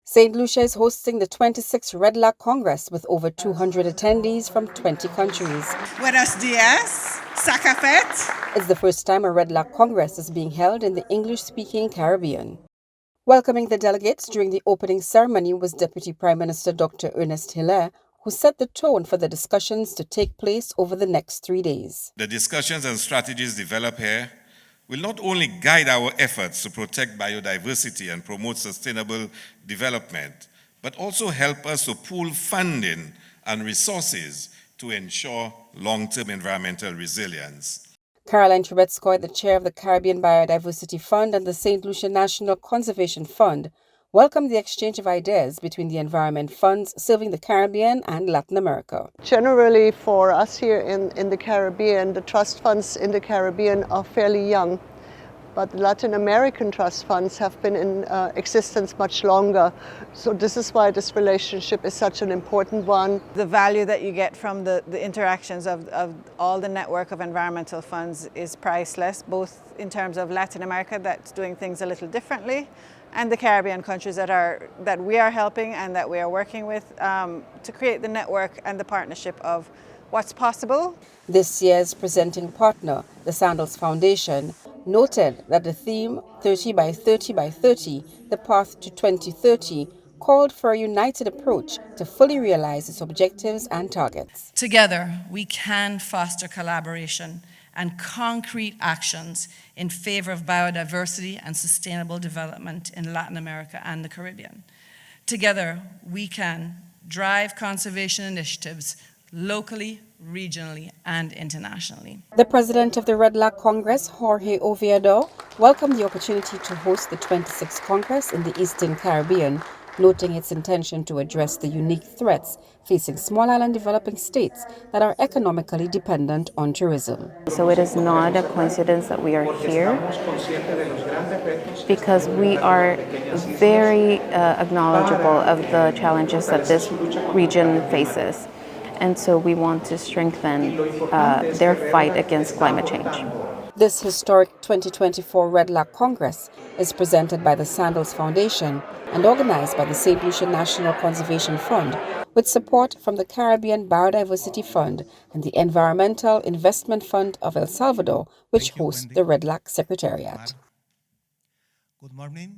St. Lucia is hosting the 26th Red Lock Congress with over 200 attendees from 20 countries. Buenos dias, Sakafet. It's the first time a Red Lock Congress is being held in the English-speaking Caribbean. Welcoming the delegates during the opening ceremony was Deputy Prime Minister Dr. Ernest Hilaire, who set the tone for the discussions to take place over the next 3 days. The discussions and strategies developed here will not only guide our efforts to protect biodiversity and promote sustainable development, but also help us to pool funding and resources to ensure long-term environmental resilience. Caroline Trubetskoy, the chair of the Caribbean Biodiversity Fund and the St. Lucia National Conservation Fund, welcomed the exchange of ideas between the environment funds serving the Caribbean and Latin America. Generally, for us here in the Caribbean, the trust funds in the Caribbean are fairly young, but the Latin American trust funds have been in existence much longer. So this is why this relationship is such an important one. The value that you get from the interactions of all the network of environmental funds is priceless, both in terms of Latin America that's doing things a little differently, and the Caribbean countries that we are helping and that we are working with to create the network and the partnership of what's possible. This year's presenting partner, the Sandals Foundation, noted that the theme 30 by 30 by 30, the path to 2030, called for a united approach to fully realize its objectives and targets. Together, we can foster collaboration and concrete actions in favor of biodiversity and sustainable development in Latin America and the Caribbean. Together, we can drive conservation initiatives locally, regionally, and internationally. The president of the Red Lock Congress, Jorge Oviedo, welcomed the opportunity to host the 26th Congress in the Eastern Caribbean, noting its intention to address the unique threats facing small island developing states that are economically dependent on tourism. So it is not a coincidence that we are here, because we are very acknowledgeable of the challenges that this region faces. And so we want to strengthen their fight against climate change. This historic 2024 Red Lock Congress is presented by the Sandals Foundation and organized by the St. Lucia National Conservation Fund with support from the Caribbean Biodiversity Fund and the Environmental Investment Fund of El Salvador, which hosts the Red Lock Secretariat. Good morning.